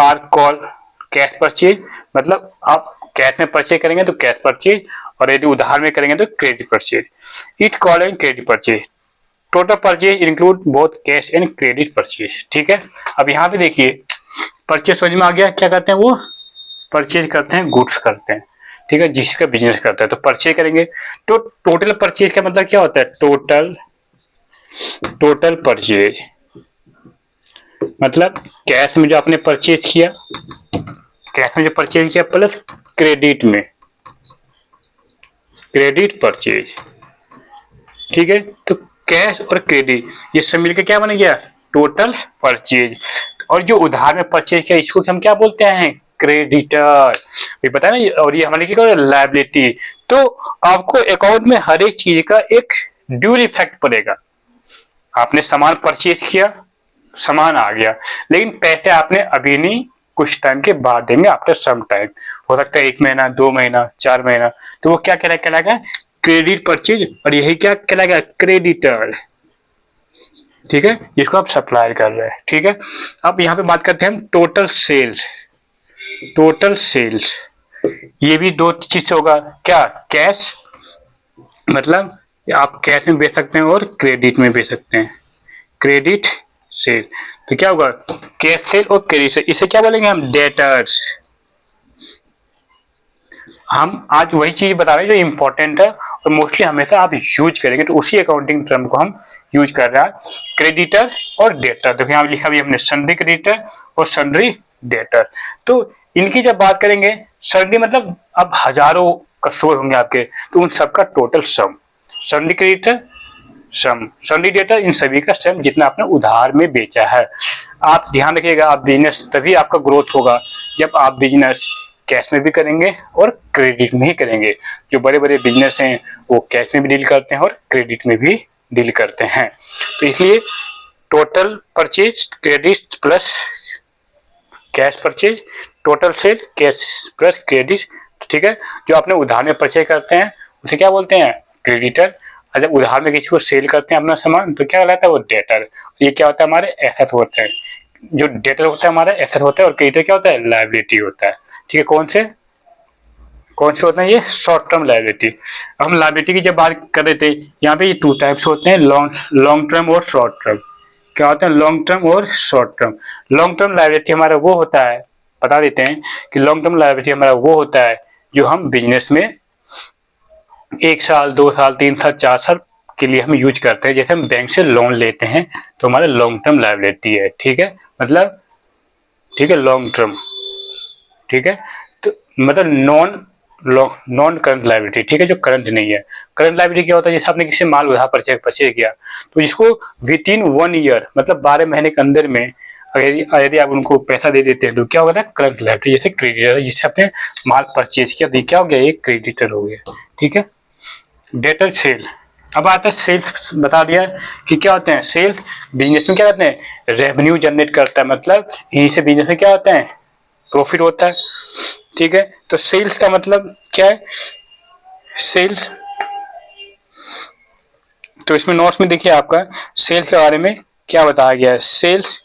are call cash purchase, मतलब आप कैश में परचेज करेंगे तो कैश परचेज, और यदि उधार में करेंगे तो credit purchase. It call and credit purchase, total purchase include both cash and credit purchase, ठीक है। अब यहाँ पे देखिए परचेज समझ में आ गया, क्या करते हैं वो, परचेज करते हैं, गुड्स करते हैं, ठीक है, जिसका बिजनेस करता है तो परचेज करेंगे। तो टोटल परचेज का मतलब क्या होता है, टोटल टोटल परचेज मतलब कैश में जो आपने परचेज किया, कैश में जो परचेज किया प्लस क्रेडिट में, क्रेडिट परचेज, ठीक है। तो कैश और क्रेडिट ये सब मिलकर क्या बन गया, टोटल परचेज। और जो उधार में परचेज किया इसको हम क्या बोलते हैं, क्रेडिटर, ये पता है ना। और ये हमारे क्या लायबिलिटी। तो आपको अकाउंट में हर एक चीज का एक ड्यूल इफेक्ट पड़ेगा। आपने सामान परचेज किया, सामान आ गया, लेकिन पैसे आपने अभी नहीं, कुछ टाइम के बाद देंगे, आफ्टर सम टाइम, हो सकता है 1 महीना, 2 महीना, 4 महीना। तो वो क्या कहलाएगा, क्रेडिट परचेज। और यही क्या कहलाएगा, क्रेडिटर, ठीक है, जिसको आप सप्लाई कर रहे हैं, ठीक है। अब यहाँ पे बात करते हैं हम टोटल सेल्स। टोटल सेल्स ये भी दो चीज से होगा, क्या, कैश मतलब आप कैश में बेच सकते हैं और क्रेडिट में बेच सकते हैं, क्रेडिट सेल। तो क्या होगा, कैश सेल और क्रेडिट सेल, इसे क्या बोलेंगे हम, डेटर्स। हम आज वही चीज बता रहे हैं जो इंपॉर्टेंट है और मोस्टली हमेशा आप यूज करेंगे, तो उसी अकाउंटिंग टर्म को हम यूज कर रहे हैं, क्रेडिटर और डेटर। देखो यहाँ लिखा भी हमने सन्ड्री क्रेडिटर और सन्ड्री डेटर। तो इनकी जब बात करेंगे, सन्ड्री मतलब अब हजारों कस्टमर होंगे आपके, तो उन सबका टोटल सम, सन्ड्री क्रेडिटर सम, सन्ड्री डेटर, इन सभी का सम जितना आपने उधार में बेचा है। आप ध्यान रखिएगा, आप बिजनेस तभी आपका ग्रोथ होगा जब आप बिजनेस कैश में भी करेंगे और क्रेडिट में ही करेंगे। जो बड़े बड़े बिजनेस हैं वो कैश में भी डील करते हैं और क्रेडिट में भी डील करते हैं। तो इसलिए total purchase credit plus cash purchase, total cell cash plus credit, ठीक है। जो आपने उधार में परचेज करते हैं उसे क्या बोलते हैं, क्रेडिटर। और जब उधार में किसी को सेल करते हैं अपना सामान तो क्या कहलाता है, वो डेटर। ये क्या होता है, हमारे एसेट होते हैं। जो डेटर होता है हमारा एसेट होता है और क्रेडिटर क्या होता है, लायबिलिटी होता है, ठीक है। कौन से होते हैं, ये शॉर्ट टर्म लायबिलिटी। हम लायबिलिटी की जब बात कर रहे थे, यहाँ पे ये 2 टाइप्स होते हैं, लॉन्ग टर्म और शॉर्ट टर्म। क्या होता है, लॉन्ग टर्म और short term. Long term liability हमारा वो होता है, बता देते हैं कि लॉन्ग टर्म लायबिलिटी हमारा वो होता है जो हम बिजनेस में 1 साल, 2 साल, 3 साल, 4 साल के लिए हम यूज करते हैं। जैसे हम बैंक से लोन लेते हैं तो हमारा लॉन्ग टर्म लायबिलिटी है, ठीक है, मतलब, ठीक है, लॉन्ग टर्म, ठीक है। तो मतलब नॉन करंट लायबिलिटी, ठीक है, जो करंट नहीं है। करंट लायबिलिटी क्या होता है, जैसे आपने किसी माल उधार परचेज किया तो जिसको विद इन 1 ईयर मतलब 12 महीने के अंदर में यदि आप उनको पैसा दे देते हैं तो क्या होगा, करंट लायबिलिटी। जैसे क्रेडिटर, जिससे आपने माल परचेज किया तो क्या हो गया, एक क्रेडिटर हो गया, ठीक है। डेटर सेल, अब आता है सेल्स, बता दिया कि क्या होते हैं सेल्स। बिजनेस में क्या करते हैं, रेवेन्यू जनरेट करता है, मतलब यहीं से बिजनेस में क्या होता है, प्रॉफिट होता है, ठीक है। तो सेल्स का मतलब क्या है, सेल्स, तो इसमें नोट्स में देखिए आपका सेल्स के बारे में क्या बताया गया है। Sales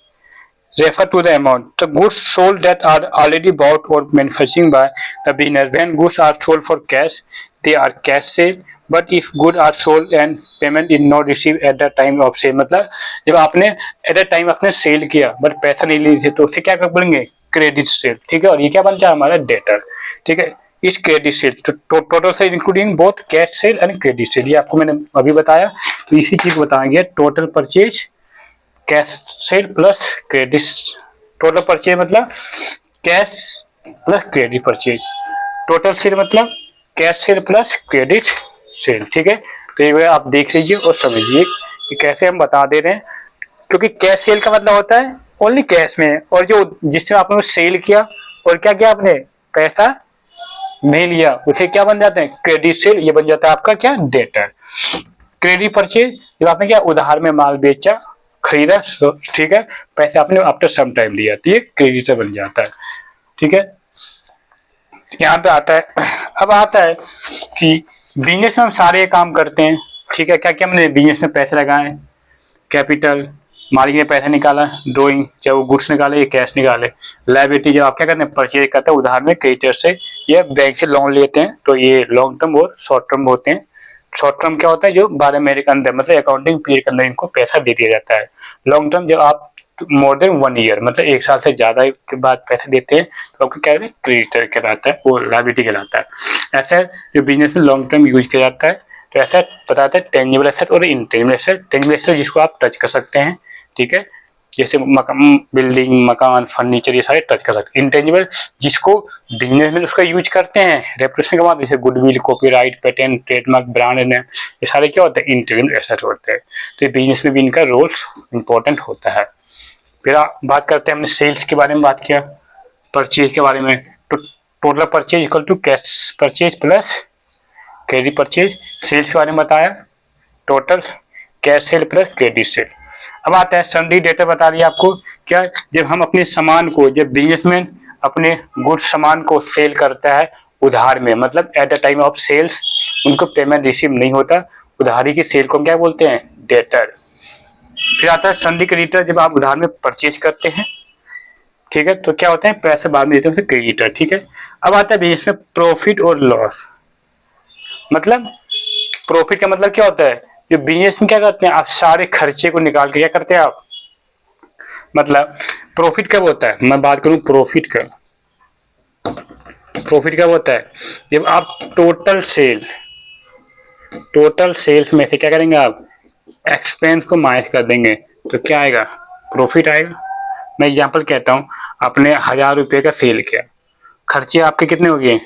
refer to the amount the goods sold that are already bought or manufacturing by the business. When goods are sold for cash they are cash sale, but if goods are sold and payment is not received at the time of sale, मतलब जब आपने एट द टाइम आपने सेल किया बट पैसा नहीं लिए थे तो उसे क्या कर बोलेंगे, क्रेडिट सेल, ठीक है। और ये क्या बनता है हमारा डेटर, ठीक है। इस क्रेडिट सेल तो total sale including both cash cell and credit sale, ये आपको मैंने अभी बताया। तो इसी चीज को बताएंगे, total purchase cash sale plus credit, total purchase मतलब cash plus credit purchase, total sale मतलब cash sale plus credit sale, ठीक है। तो ये आप देख लीजिए और समझिए कि कैसे हम बता दे रहे हैं, क्योंकि कैश सेल का मतलब होता है ओनली कैश में, और जो जिससे आपने सेल किया और क्या किया आपने पैसा नहीं लिया उसे क्या बन जाते हैं, क्रेडिट सेल, ये बन जाता है आपका क्या, डेटर। क्रेडिट परचेज जब आपने क्या उधार में माल बेचा, खरीदा, ठीक है, पैसे आपने आफ्टर सम टाइम लिया तो ये क्रेडिटर बन जाता है, ठीक है। यहाँ पे आता है, अब आता है कि बिजनेस में हम सारे काम करते हैं, ठीक है। क्या क्या हमने बिजनेस में पैसे लगाए, कैपिटल, मालिक ने पैसा निकाला, ड्रॉइंग, चाहे वो गुड्स निकाले या कैश निकाले। लायबिलिटी जब आप क्या करते हैं, परचेज करते हैं उधार में क्रेडिटर से या बैंक से लोन लेते हैं, तो ये लॉन्ग टर्म और शॉर्ट टर्म होते हैं। शॉर्ट टर्म क्या होता है, जो 12 महीने के अंदर मतलब अकाउंटिंग पीरियड के अंदर इनको पैसा दे दिया जाता है। लॉन्ग टर्म जब आप मोर देन 1 ईयर मतलब 1 साल से ज्यादा के बाद पैसे देते हैं तो आपको क्या क्रेडिटर कहलाता है, वो लायबिलिटी कहलाता है। ऐसा जो बिजनेस में लॉन्ग टर्म यूज किया जाता है तो एसेट बताते हैं टेंजिबल एसेट और इंटेंजिबल एसेट। टेंजिबल एसेट जिसको आप टच कर सकते हैं, ठीक है, जैसे बिल्डिंग, मकान, फर्नीचर, ये सारे टच कर सकते हैं। इंटेंजिबल जिसको बिजनेस में उसका यूज करते हैं रेपुटेशन के बाद, जैसे goodwill, copyright, patent, trademark, brand name, ये सारे क्या होते हैं, इंटेंजिबल एसेट होते हैं। तो बिजनेस में भी इनका रोल इंपॉर्टेंट होता है। फिर बात करते हैं, हमने सेल्स के बारे में बात किया, परचेज के बारे में। तो total purchase equal to cash purchase plus credit purchase. Sales के बारे में बताया, total cash sale plus credit sale. अब आता है सन्डी डेटर, बता दिया आपको क्या, जब हम अपने सामान को, जब बिजनेसमैन अपने गुड सामान को सेल करता है उधार में, मतलब at the time of sales उनको पेमेंट रिसीव नहीं होता, उधारी की सेल को हम क्या बोलते हैं, डेटर। फिर आता है सन्डी क्रेडिटर, जब आप उधार में परचेज करते हैं, ठीक है, तो क्या होता है, पैसे बाद में देते हैं क्रेडिटर, ठीक है। अब आता है बिजनेस में प्रॉफिट और लॉस। मतलब प्रॉफिट का मतलब क्या होता है, जो बिजनेस में क्या करते हैं आप, सारे खर्चे को निकाल के क्या करते हैं आप, मतलब प्रॉफिट कब होता है, मैं बात करूं प्रॉफिट का, प्रॉफिट कब होता है, जब आप टोटल सेल्स में से क्या करेंगे आप, एक्सपेंस को माइनस कर देंगे, तो क्या आएगा, प्रॉफिट आएगा। मैं एग्जांपल कहता हूं, आपने 1000 रुपये का सेल किया, खर्चे आपके कितने हो गए,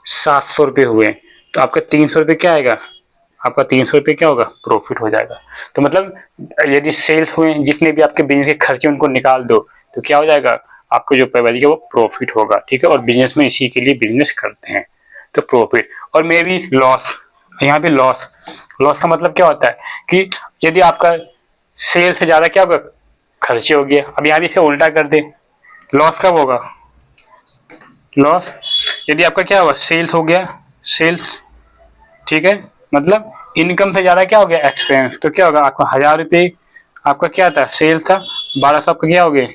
700 रुपये हुए, तो आपका 300 रुपये क्या आएगा, आपका 300 रुपये क्या होगा, प्रॉफिट हो जाएगा। तो मतलब यदि सेल्स हुए, जितने भी आपके बिजनेस के खर्चे उनको निकाल दो, तो क्या हो जाएगा, आपको जो पैसा बचेगा वो प्रॉफिट होगा, ठीक है। और बिजनेस में इसी के लिए बिजनेस करते हैं, तो प्रॉफिट। और मे बी लॉस, यहाँ पे लॉस, लॉस का मतलब क्या होता है कि यदि आपका सेल से ज्यादा क्या होगा, खर्चे हो गया। अब यहाँ भी इसका उल्टा कर दे, लॉस कब होगा, लॉस यदि आपका क्या होगा, सेल्स हो गया, सेल्स, ठीक है, मतलब इनकम से ज्यादा क्या हो गया, एक्सपेंस, तो क्या होगा, आपका 1000 रुपये आपका क्या था, सेल था, 1200 आपका क्या हो गया,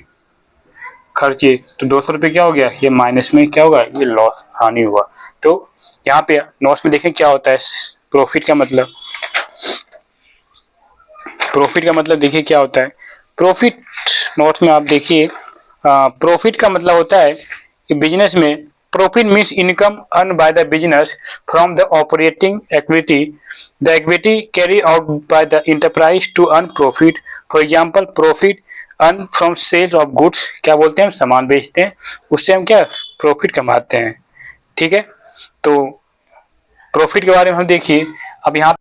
खर्चे, तो 200 रुपये क्या हो गया, ये माइनस में क्या होगा, ये लॉस, हानि हुआ। तो यहाँ पे नोट्स में देखें क्या होता है, प्रॉफिट का मतलब, प्रॉफिट का मतलब देखिए क्या होता है, प्रॉफिट नोट्स में आप देखिए, प्रॉफिट का मतलब होता है कि बिजनेस में profit means income earn by the business from the operating activity, the activity carry out by the enterprise to earn profit. For example profit earn from sales of goods, क्या बोलते हैं, हम सामान बेचते हैं, उससे हम क्या प्रॉफिट कमाते हैं, ठीक है। तो प्रॉफिट के बारे में हम देखिए, अब यहाँ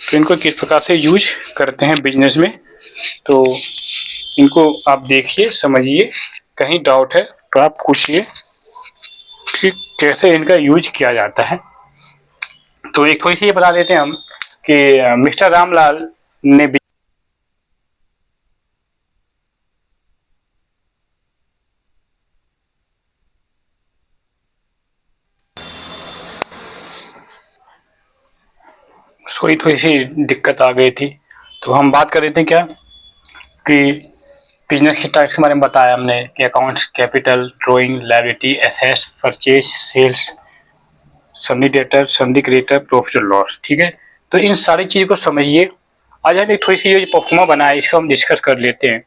तो इनको किस प्रकार से यूज करते हैं बिजनेस में, तो इनको आप देखिए, समझिए, कहीं डाउट है तो आप पूछिए कि कैसे इनका यूज किया जाता है। तो एक थोड़ी सी ये बता देते हैं हम कि मिस्टर रामलाल ने थोड़ी सी दिक्कत आ गई थी, तो हम बात कर रहे थे क्या कि बिजनेस के टाइप्स के बारे में बताया हमने कि accounts, capital, drawing, liability, assets, purchase, sales, sundry debtor, sundry creditor, profit और लॉस, ठीक है। तो इन सारी चीज़ों को समझिए। आज हम एक थोड़ी सी ये परफॉर्मा बनाया, इसको हम डिस्कस कर लेते हैं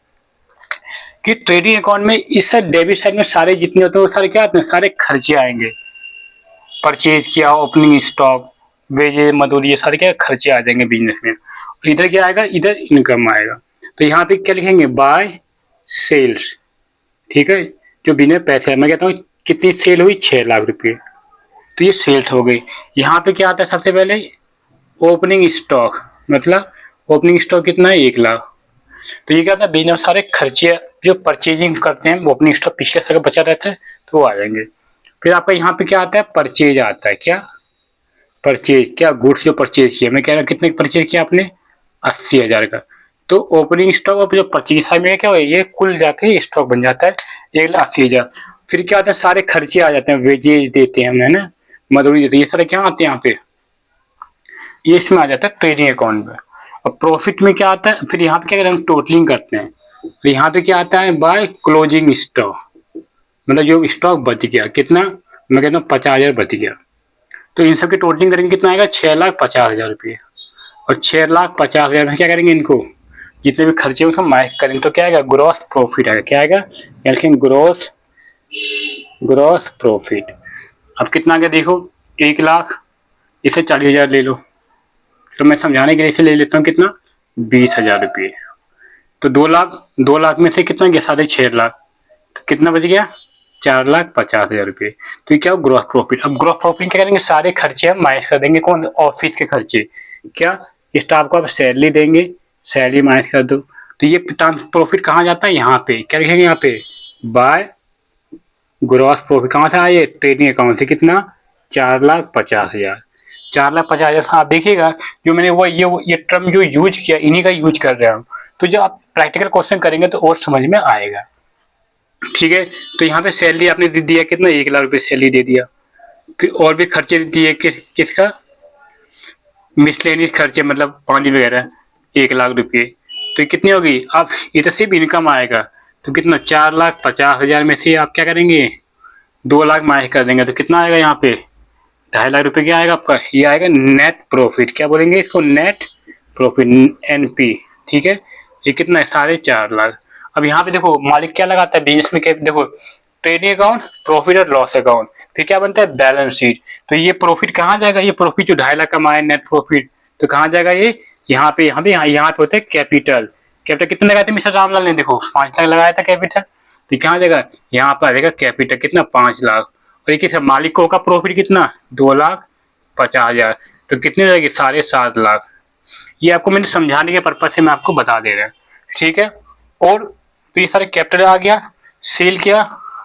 कि ट्रेडिंग अकाउंट में इस डेबिट साइड में सारे जितने होते हैं वो सारे क्या आते हैं, सारे खर्चे आएंगे, परचेज किया, ओपनिंग स्टॉक, वेजेज, मजदूरी, ये सारे क्या खर्चे आ जाएंगे बिजनेस में। और इधर क्या आएगा, इधर इनकम आएगा। तो यहाँ पे क्या लिखेंगे, बाय सेल्स, ठीक है, जो बिजनेस पैसे है, मैं कहता हूँ कितनी सेल हुई, 6 लाख रुपये, तो ये सेल्स हो गई। यहाँ पे क्या आता है, सबसे पहले ओपनिंग स्टॉक, मतलब ओपनिंग स्टॉक कितना है, 1 लाख। तो ये क्या होता है, बिजनेस सारे खर्चे जो परचेजिंग करते हैं, ओपनिंग स्टॉक पिछले साल का बचा रहता है, तो वो आ जाएंगे। फिर आपका यहाँ पे क्या आता है, परचेज आता है, क्या परचेज, क्या गुड्स जो परचेज किया, मैं कह रहा हूँ कितने परचेज किया आपने, 80,000 का। तो ओपनिंग स्टॉक और जो परचेज साइड में क्या हो, ये कुल जाके स्टॉक बन जाता है 1,80,000। फिर क्या आता है, सारे खर्चे आ जाते हैं, वेजेज देते हैं हमने, है ना, मजदूरी देते हैं, ये सारे क्या आते हैं यहाँ पे, ये इसमें आ जाता है ट्रेडिंग अकाउंट में। और प्रॉफिट में क्या आता है, फिर यहाँ पे क्या करते हैं, हम टोटलिंग करते हैं। तो यहाँ पे क्या आता है, बाय क्लोजिंग स्टॉक, मतलब जो स्टॉक बच गया कितना, मैं कहता हूँ 50,000 बच गया, तो इन सब की टोटलिंग करेंगे कितना आएगा, 6,50,000 रुपये। और 6,50,000 में क्या करेंगे, इनको जितने भी खर्चे उसको माइनस करेंगे तो क्या आएगा, ग्रॉस प्रॉफिट आएगा। क्या आएगा, यानी ग्रॉस ग्रॉस प्रॉफिट। अब कितना आ गया देखो, 1,00,000, इसे 40,000 ले लो, तो मैं समझाने के लिए इसे ले लेता हूँ कितना, 20,000 रुपये। तो 2,00,000, 2,00,000 में से कितना गया, 6,50,000, तो कितना बच गया, 4,50,000 रुपये। तो ये क्या हो, ग्रॉस प्रॉफिट। अब ग्रॉस प्रॉफिट क्या करेंगे, सारे खर्चे हम माइनस कर देंगे, कौन, ऑफिस के खर्चे। क्या, स्टाफ को आप सैलरी देंगे, सैलरी माइनस कर दो, तो ये प्रॉफिट कहाँ जाता है, यहाँ पे क्या लिखेंगे, यहाँ पे बाय ग्रॉस प्रॉफिट। कहाँ से आए, ट्रेडिंग अकाउंट से, कितना, 4,50,000। 4,50,000 आप देखिएगा, जो मैंने वो ये टर्म जो यूज किया, इन्हीं का यूज कर रहा हूँ। तो जब आप प्रैक्टिकल क्वेश्चन करेंगे तो और समझ में आएगा, ठीक है। तो यहाँ पे सैलरी आपने दे दिया कितना, 1,00,000 रुपये सैलरी दे दिया। फिर और भी खर्चे दिए, किसका, मिसलेनियस खर्चे, मतलब पानी वगैरह, 1,00,000 रुपये। तो ये कितनी होगी, अब ये तो सिर्फ इनकम आएगा, तो कितना, 4,50,000 में से आप क्या करेंगे, 2,00,000 माइनस कर देंगे, तो कितना आएगा यहाँ पे, 2.5 लाख रुपए क्या आएगा आपका, ये आएगा नेट प्रॉफिट। क्या बोलेंगे इसको, नेट प्रॉफिट, एनपी, ठीक है। ये कितना है, 4,50,000। अब यहाँ पे देखो मालिक क्या लगाता है बिजनेस में, क्या देखो, ट्रेडिंग अकाउंट, प्रॉफिट और लॉस अकाउंट, फिर क्या बनता है, बैलेंस शीट। तो ये प्रॉफिट कहाँ जाएगा, ये प्रॉफिट जो 2.5 लाख कमाए नेट प्रॉफिट, तो कहाँ जाएगा ये, यहाँ पे होता है कैपिटल। कैपिटल कितने लगाए थे मिस्टर रामलाल ने, देखो 5 लाख लगाया था कैपिटल, तो कहाँ जाएगा, यहाँ पर आ जाएगा कैपिटल, कितना, 5 लाख। और एक मालिक को का प्रॉफिट कितना, 2,50,000, तो कितनी रहेगी, 7.5 लाख। ये आपको मैंने समझाने के पर्पज से मैं आपको बता दे रहा हूँ, ठीक है। और तो ये सारे कैपिटल आ गया, सेल किया,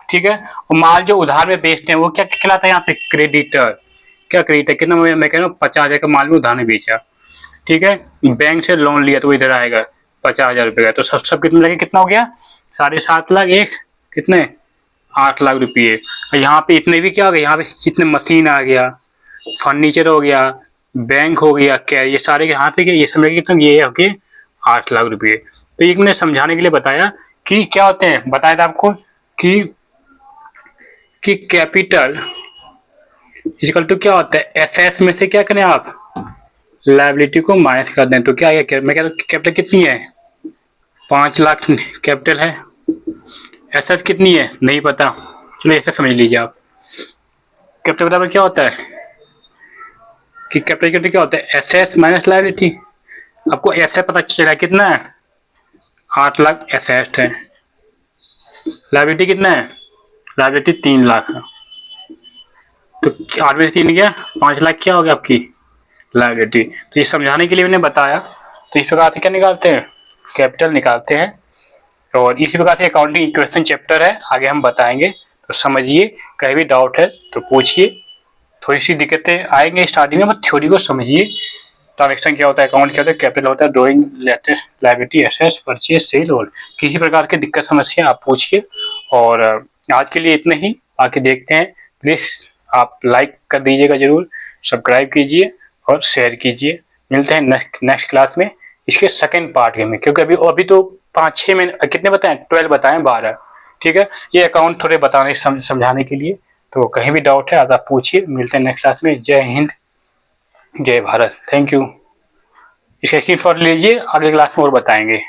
ठीक है। और माल जो उधार में बेचते हैं वो क्या कहलाता है, यहाँ पे क्रेडिटर। क्या क्रेडिटर, कितना, मैं कह रहा हूँ 50,000 का माल में उधार में बेचा, ठीक है। बैंक से लोन लिया तो इधर आएगा 50,000 रुपये का, तो सब कितना लगे, कितना हो गया, 7.5 लाख, एक कितने, 8 लाख रुपये। और यहाँ पे इतने भी क्या हो गया, यहाँ पे कितने मशीन आ गया, फर्नीचर हो गया, बैंक हो गया, क्या ये सारे यहाँ पे ये सब कितना, ये हो गए 8 लाख रुपये। तो ये मैंने समझाने के लिए बताया कि क्या होते हैं, बताया था आपको कि कैपिटल इक्वल टू क्या होता है, एसेट्स में से क्या करें आप, लायबिलिटी को माइनस कर दें, तो क्या है, मैं कह रहा हूँ कैपिटल कितनी है, 5 लाख कैपिटल है। एसेट्स कितनी है, नहीं पता, चलो ऐसे समझ लीजिए आप। कैपिटल बराबर क्या होता है, कि कैपिटल क्या होता है, एसेट्स माइनस लायबिलिटी। आपको एसेट पता चला कितना है, 8 लाख एसेट है, लायबिलिटी कितना है, लायबिलिटी 3 लाख है। तो 8 में से 3 गया, 5 लाख क्या हो गया आपकी लायबिलिटी। तो ये समझाने के लिए मैंने बताया। तो इस प्रकार से क्या निकालते हैं, कैपिटल निकालते हैं। और इसी प्रकार से अकाउंटिंग इक्वेशन चैप्टर है, आगे हम बताएंगे, तो समझिए, कहीं भी डाउट है तो पूछिए। थोड़ी सी दिक्कतें आएंगे स्टार्टिंग में, बस थ्योरी को समझिए। ट्रांजेक्शन क्या होता है, अकाउंट क्या होता है, कैपिटल होता है, drawing, liability, assets, purchase, sale. और किसी प्रकार की दिक्कत समस्या आप पूछिए। और आज के लिए इतना ही, आके देखते हैं। प्लीज आप लाइक कर दीजिएगा जरूर, सब्सक्राइब कीजिए और शेयर कीजिए। मिलते हैं नेक्स्ट क्लास में, इसके सेकंड पार्ट में, क्योंकि अभी तो 5-6 महीने कितने बताएं, 12 बताएं, 12, ठीक है। ये अकाउंट थोड़े बताने समझाने के लिए। तो कहीं भी डाउट है आप पूछिए। मिलते हैं नेक्स्ट क्लास में। जय हिंद, जय भारत, थैंक यू। इसका स्क्रीनशॉट लीजिए, आगे क्लास में और बताएंगे।